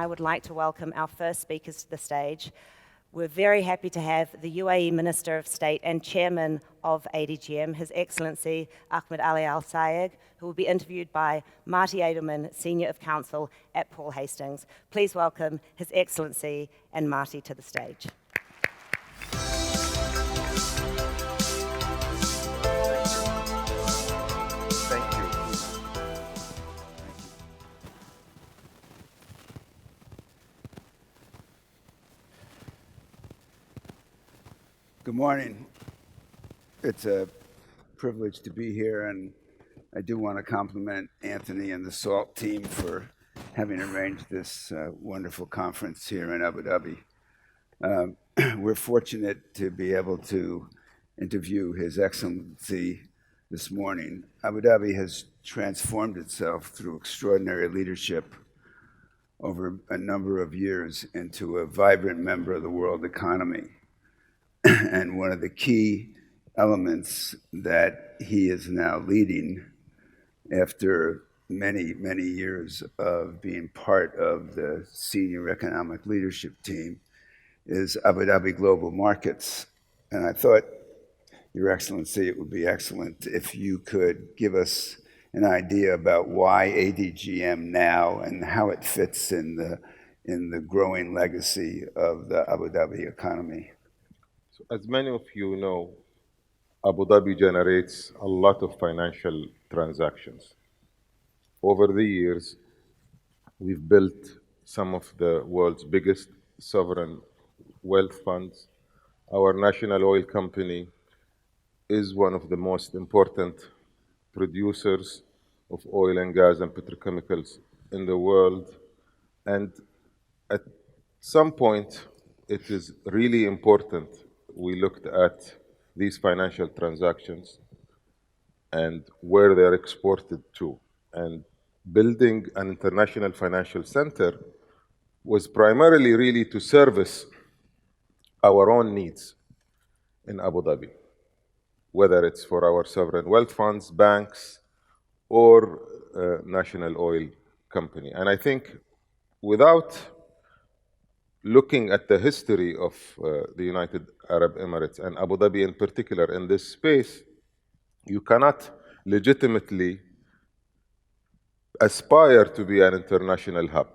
would like to welcome our first speakers to the stage. We're very happy to have the UAE Minister of State and Chairman of ADGM, His Excellency Ahmed Ali Al Sayegh, who will be interviewed by Marty Edelman, Senior of Counsel at Paul Hastings. Please welcome His Excellency and Marty to the stage. Thank you. Good morning. It's a privilege to be here, and I do want to compliment Anthony and the SALT team for having arranged this wonderful conference here in Abu Dhabi. We're fortunate to be able to interview His Excellency this morning. Abu Dhabi has transformed itself through extraordinary leadership over a number of years into a vibrant member of the world economy. And one of the key elements that he is now leading after many, many years of being part of the senior economic leadership team is Abu Dhabi Global Markets. And I thought, Your Excellency, it would be excellent if you could give us an idea about why ADGM now and how it fits in the growing legacy of the Abu Dhabi economy. As many of you know, Abu Dhabi generates a lot of financial transactions. Over the years, we've built some of the world's biggest sovereign wealth funds. Our national oil company is one of the most important producers of oil and gas and petrochemicals in the world. And at some point, it is really important we looked at these financial transactions and where they're exported to. And building an international financial center was primarily really to service our own needs in Abu Dhabi, whether it's for our sovereign wealth funds, banks, or national oil company. And I think without looking at the history of the United Arab Emirates and Abu Dhabi in particular in this space, you cannot legitimately aspire to be an international hub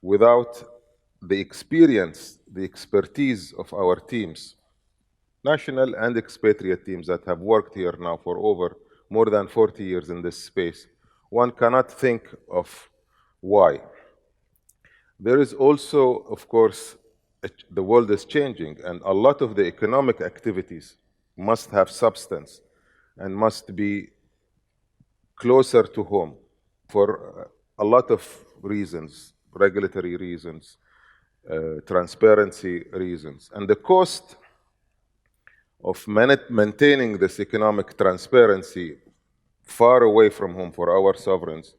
without the experience, the expertise of our teams, national and expatriate teams that have worked here now for over more than 40 years in this space. One cannot think of why. There is also, of course, the world is changing, and a lot of the economic activities must have substance and must be closer to home for a lot of reasons, regulatory reasons, transparency reasons. And the cost of maintaining this economic transparency far away from home for our sovereigns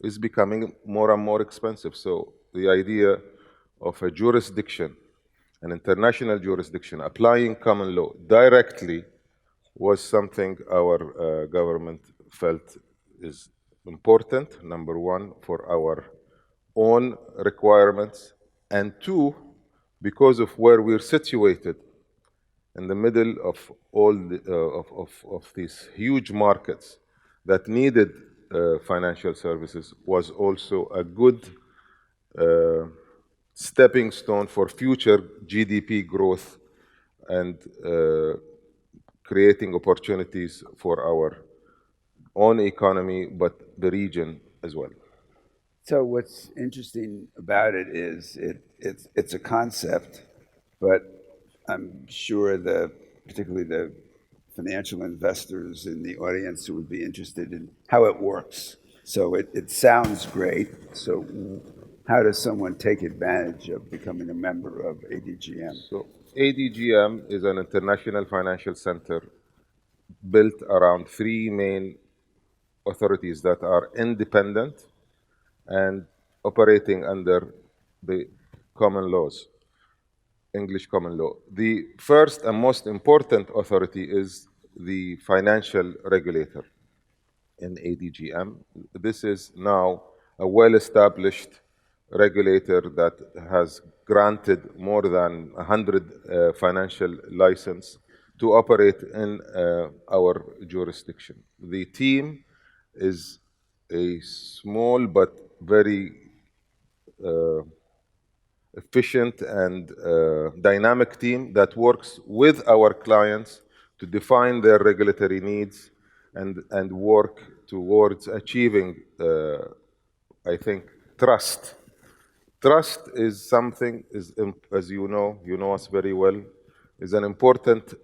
is becoming more and more expensive. So the idea of a jurisdiction, an international jurisdiction, applying common law directly was something our government felt is important, number one, for our own requirements, and two, because of where we're situated in the middle of all of these huge markets that needed financial services, was also a good stepping stone for future GDP growth and creating opportunities for our own economy, but the region as well. So what's interesting about it is it's a concept, but I'm sure particularly the financial investors in the audience who would be interested in how it works. So it sounds great. So how does someone take advantage of becoming a member of ADGM? So ADGM is an international financial center built around three main authorities that are independent and operating under the common laws, English common law. The first and most important authority is the financial regulator in ADGM. This is now a well-established regulator that has granted more than 100 financial license to operate in our jurisdiction. The team is a small but very efficient and dynamic team that works with our clients to define their regulatory needs and work towards achieving, I think, trust. Trust is something, as you know us very well, is an important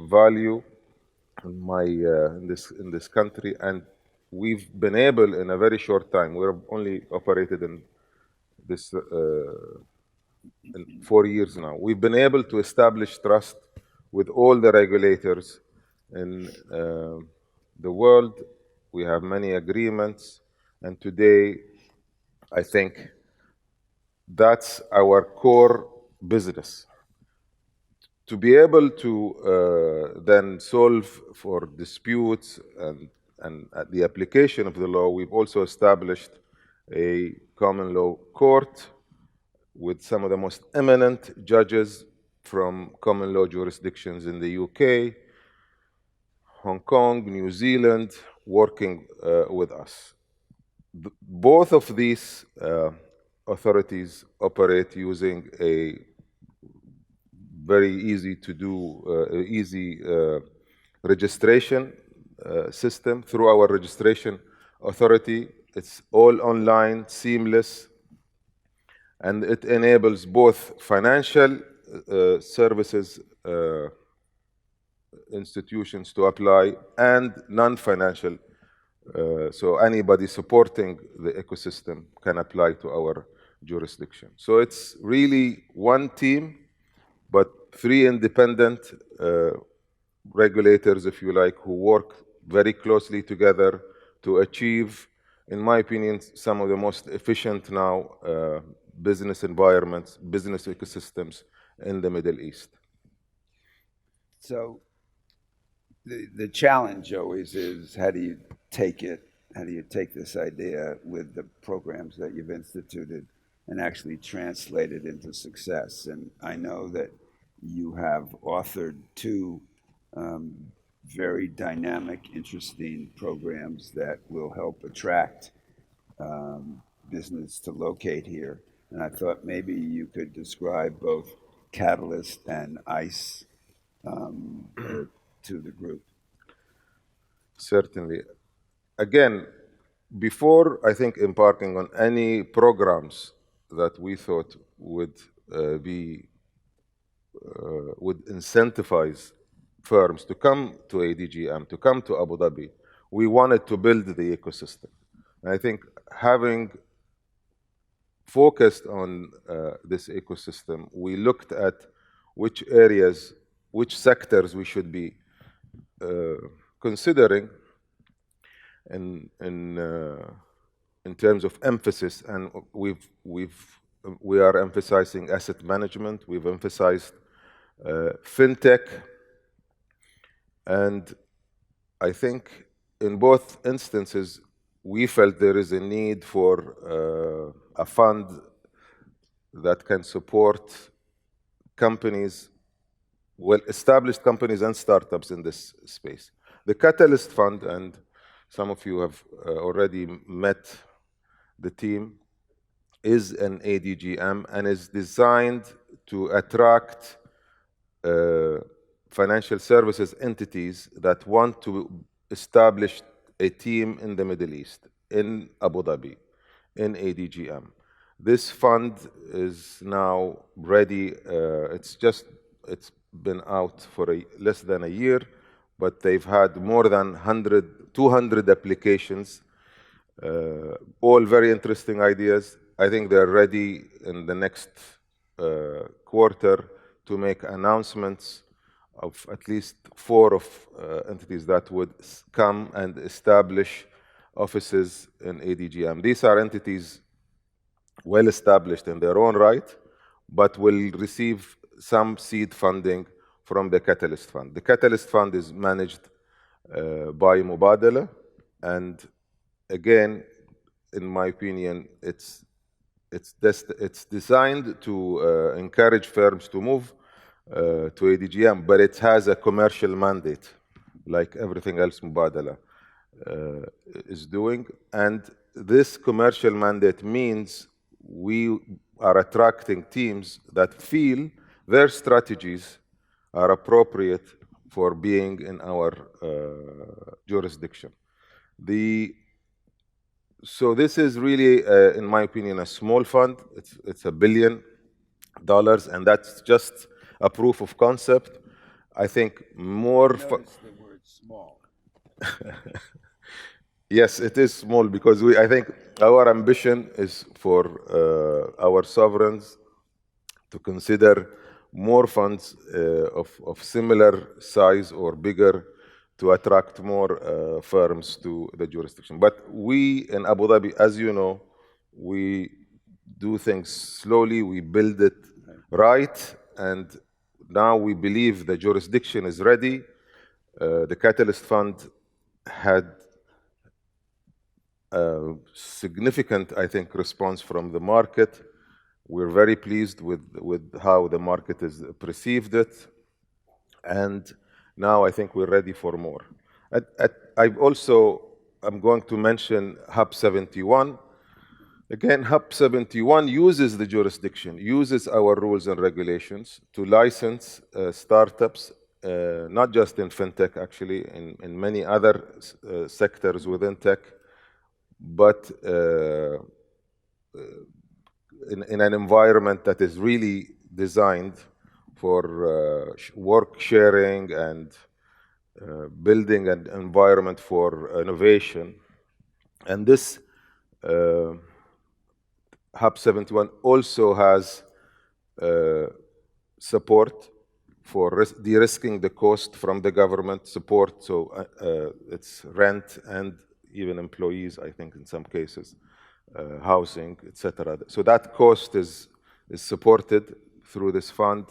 value in this country, and we've been able in a very short time. We're only operated in this in 4 years now. We've been able to establish trust with all the regulators in the world. We have many agreements, and today, I think that's our core business. To be able to then solve for disputes and the application of the law, we've also established a common law court with some of the most eminent judges from common law jurisdictions in the UK, Hong Kong, New Zealand, working with us. Both of these authorities operate using a very easy to do, registration system through our registration authority. It's all online, seamless, and it enables both financial services institutions to apply and non-financial. So anybody supporting the ecosystem can apply to our jurisdiction. So it's really one team, but 3 independent regulators, if you like, who work very closely together to achieve, in my opinion, some of the most efficient now business environments, business ecosystems in the Middle East. So the challenge always is, how do you take it? How do you take this idea with the programs that you've instituted and actually translate it into success? And I know that you have authored 2 very dynamic, interesting programs that will help attract business to locate here. And I thought maybe you could describe both Catalyst and ICE to the group. Certainly. Again, before, I think, embarking on any programs that we thought would would incentivize firms to come to ADGM, to come to Abu Dhabi, we wanted to build the ecosystem. And I think having focused on this ecosystem, we looked at which areas, which sectors we should be considering in terms of emphasis, and we are emphasizing asset management. We've emphasized fintech, and I think in both instances we felt there is a need for a fund that can support companies, well-established companies and startups in this space. The Catalyst Fund, and some of you have already met the team, is an ADGM and is designed to attract financial services entities that want to establish a team in the Middle East, in Abu Dhabi, in ADGM. This fund is now ready. It's been out for less than a year, but they've had more than 200 applications, all very interesting ideas. I think they're ready in the next quarter to make announcements of at least 4 entities that would come and establish offices in ADGM. These are entities well established in their own right, but will receive some seed funding from the Catalyst Fund. The Catalyst Fund is managed by Mubadala, and again, in my opinion, it's it's designed to encourage firms to move to ADGM, but it has a commercial mandate, like everything else Mubadala is doing. And this commercial mandate means we are attracting teams that feel their strategies are appropriate for being in our jurisdiction. So this is really, in my opinion, a small fund. It's $1 billion, and that's just a proof of concept. I think more. Notice the word small. Yes, it is small because I think our ambition is for our sovereigns to consider more funds of similar size or bigger to attract more firms to the jurisdiction. But we in Abu Dhabi, as you know, we do things slowly, we build it right, and now we believe the jurisdiction is ready. The Catalyst Fund had a significant, I think, response from the market. We're very pleased with how the market has perceived it. And now I think we're ready for more. I'm going to mention Hub 71. Again, Hub 71 uses the jurisdiction, uses our rules and regulations to license startups, not just in fintech, actually, in many other sectors within tech, but in an environment that is really designed for work sharing and building an environment for innovation. And this Hub 71 also has support for de-risking the cost from the government support, so it's rent and even employees, I think, in some cases, housing, etc. So that cost is supported through this fund.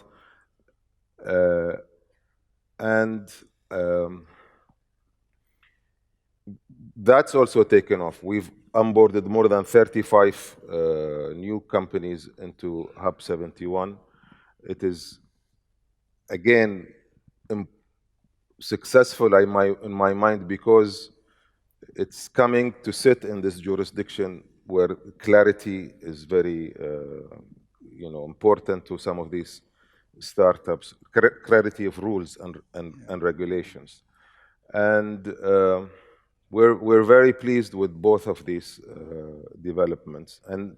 That's also taken off. We've onboarded more than 35 new companies into Hub 71. It is, again, successful in my mind because it's coming to sit in this jurisdiction where clarity is very important to some of these startups, clarity of rules and regulations. And we're very pleased with both of these developments. And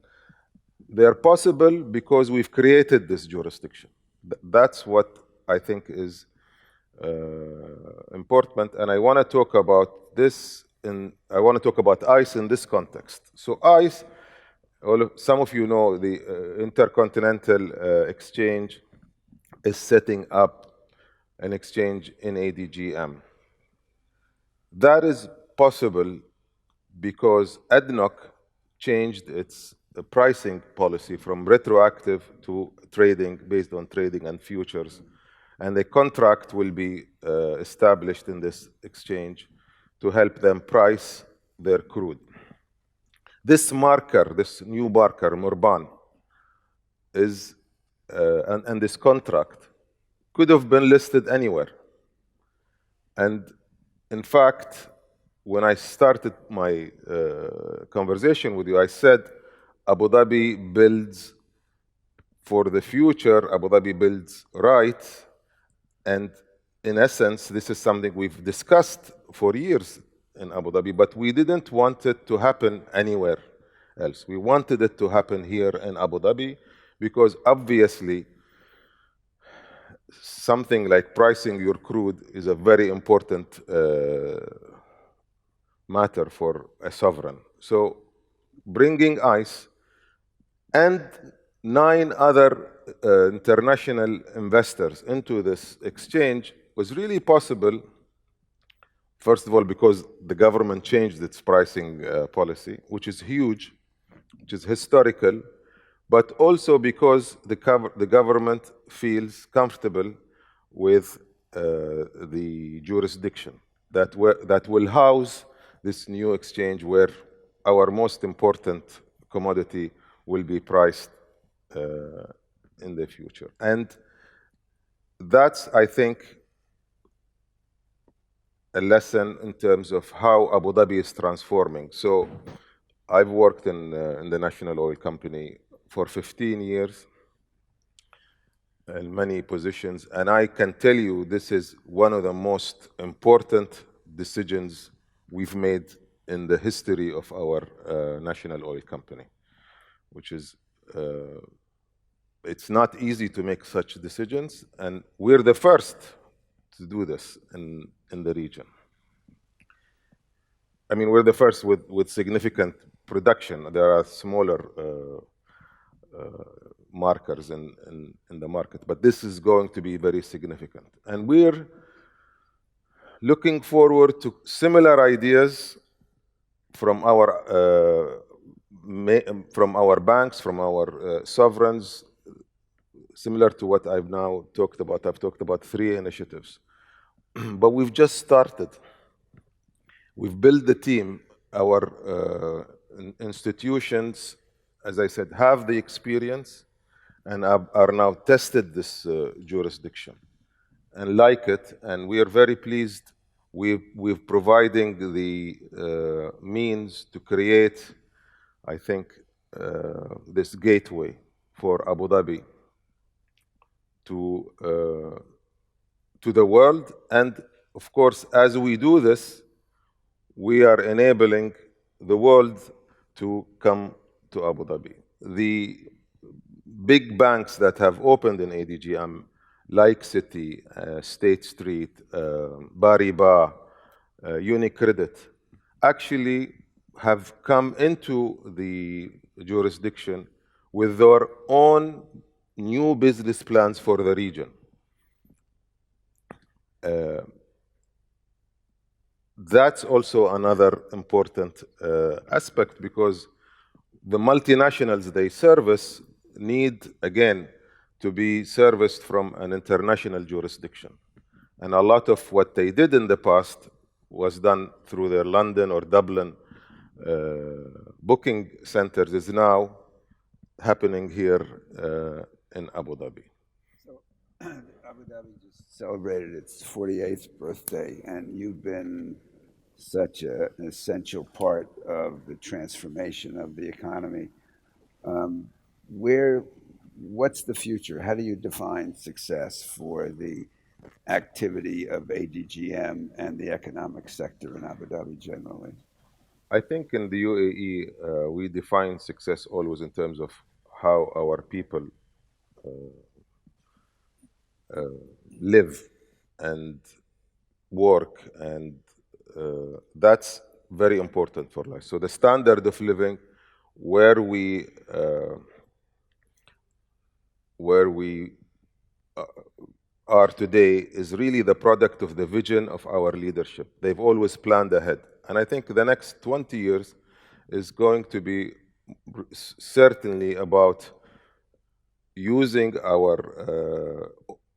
they're possible because we've created this jurisdiction. That's what I think is important. And I want to talk about this, I want to talk about ICE in this context. So ICE, some of you know, the Intercontinental Exchange is setting up an exchange in ADGM. That is possible because ADNOC changed its pricing policy from retroactive to trading, based on trading and futures. And a contract will be established in this exchange to help them price their crude. This marker, this new marker, Murban, is, and this contract could have been listed anywhere. And in fact, when I started my conversation with you, I said Abu Dhabi builds for the future, Abu Dhabi builds right. And in essence, this is something we've discussed for years in Abu Dhabi, but we didn't want it to happen anywhere else. We wanted it to happen here in Abu Dhabi because obviously something like pricing your crude is a very important matter for a sovereign. So bringing ICE and 9 other international investors into this exchange was really possible, first of all, because the government changed its pricing policy, which is huge, which is historical, but also because the government feels comfortable with the jurisdiction that will house this new exchange where our most important commodity will be priced in the future. And that's, I think, a lesson in terms of how Abu Dhabi is transforming. So I've worked in the National Oil Company for 15 years in many positions, and I can tell you this is one of the most important decisions we've made in the history of our National Oil Company, which is, it's not easy to make such decisions, and we're the first to do this in the region. I mean, we're the first with significant production. There are smaller markers in the market, but this is going to be very significant. And we're looking forward to similar ideas from our banks, from our sovereigns, similar to what I've now talked about. I've talked about 3 initiatives, but we've just started. We've built the team. Our institutions, as I said, have the experience and are now tested this jurisdiction and like it, and we are very pleased. We're providing the means to create, I think, this gateway for Abu Dhabi to the world. And of course, as we do this, we are enabling the world to come to Abu Dhabi. The big banks that have opened in ADGM, like City, State Street, Bariba, Unicredit, actually have come into the jurisdiction with their own new business plans for the region. That's also another important aspect, because the multinationals they service need, again, to be serviced from an international jurisdiction. And a lot of what they did in the past was done through their London or Dublin booking centers is now happening here in Abu Dhabi. So Abu Dhabi just celebrated its 48th birthday, and you've been such an essential part of the transformation of the economy. What's the future? How do you define success for the activity of ADGM and the economic sector in Abu Dhabi generally? I think in the UAE, we define success always in terms of how our people live and work, and that's very important for life. So the standard of living where we are today is really the product of the vision of our leadership. They've always planned ahead. And I think the next 20 years is going to be certainly about using our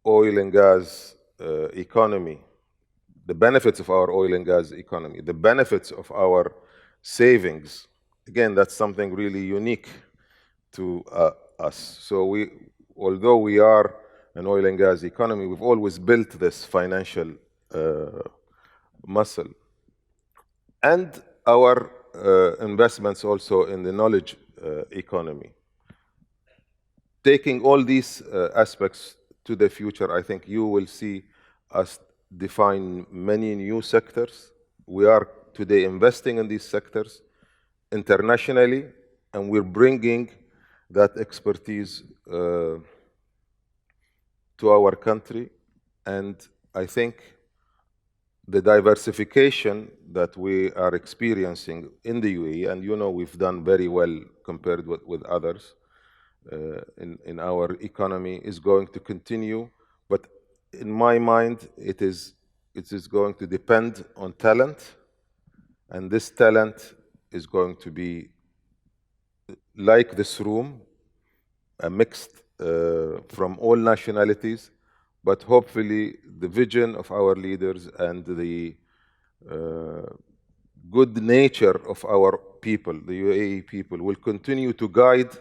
oil and gas economy, the benefits of our oil and gas economy, the benefits of our savings. Again, that's something really unique to us. So although we are an oil and gas economy, we've always built this financial muscle. And our investments also in the knowledge economy. Taking all these aspects to the future, I think you will see us define many new sectors. We are today investing in these sectors internationally, and we're bringing that expertise to our country. And I think the diversification that we are experiencing in the UAE, and you know we've done very well compared with others in our economy, is going to continue. But in my mind, it is going to depend on talent, and this talent is going to be like this room, a mixed from all nationalities, but hopefully the vision of our leaders and the good nature of our people, the UAE people, will continue to guide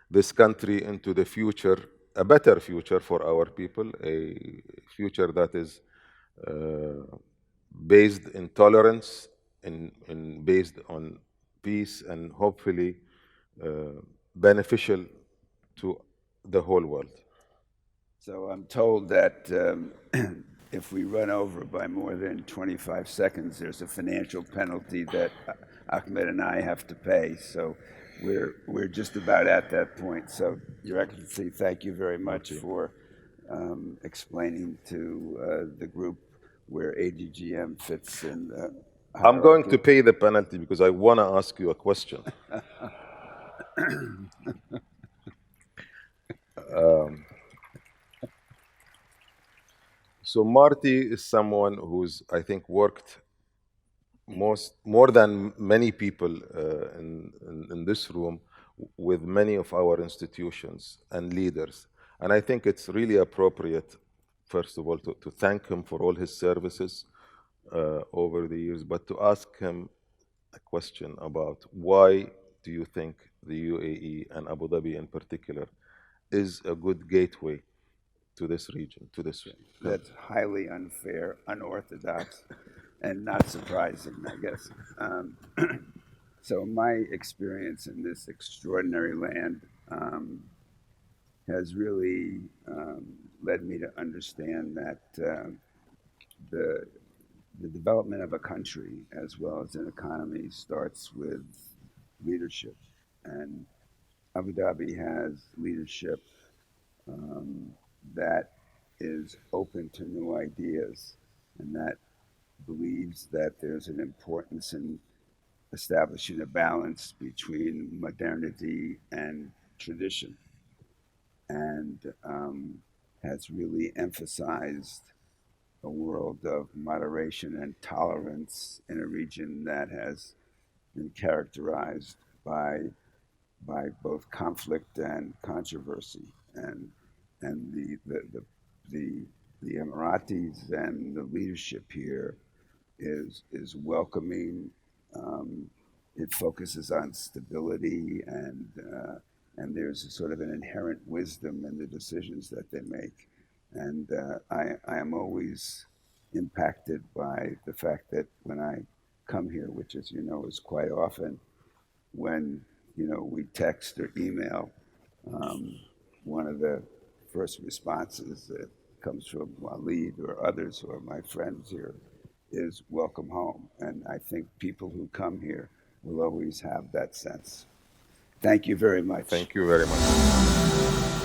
this country into the future, a better future for our people, a future that is based in tolerance, based on peace, and hopefully beneficial to the whole world. So I'm told that if we run over by more than 25 seconds, there's a financial penalty that Ahmed and I have to pay. So we're just about at that point. So, Your Excellency, thank you very much for explaining to the group where ADGM fits in the hierarchy. I'm going to pay the penalty because I want to ask you a question. So Marty is someone who's, I think, worked more than many people in this room with many of our institutions and leaders. And I think it's really appropriate, first of all, to thank him for all his services over the years, but to ask him a question about why do you think the UAE and Abu Dhabi in particular is a good gateway to this region, to this region. That's highly unfair, unorthodox, and not surprising, I guess. So my experience in this extraordinary land has really led me to understand that the development of a country as well as an economy starts with leadership. And Abu Dhabi has leadership that is open to new ideas and that believes that there's an importance in establishing a balance between modernity and tradition, and has really emphasized a world of moderation and tolerance in a region that has been characterized by both conflict and controversy, and the Emiratis and the leadership here is welcoming. It focuses on stability, and there's a sort of an inherent wisdom in the decisions that they make. And I am always impacted by the fact that when I come here, which, as you know, is quite often, when we text or email, one of the first responses that comes from Walid or others who are my friends here is welcome home. And I think people who come here will always have that sense. Thank you very much. Thank you very much.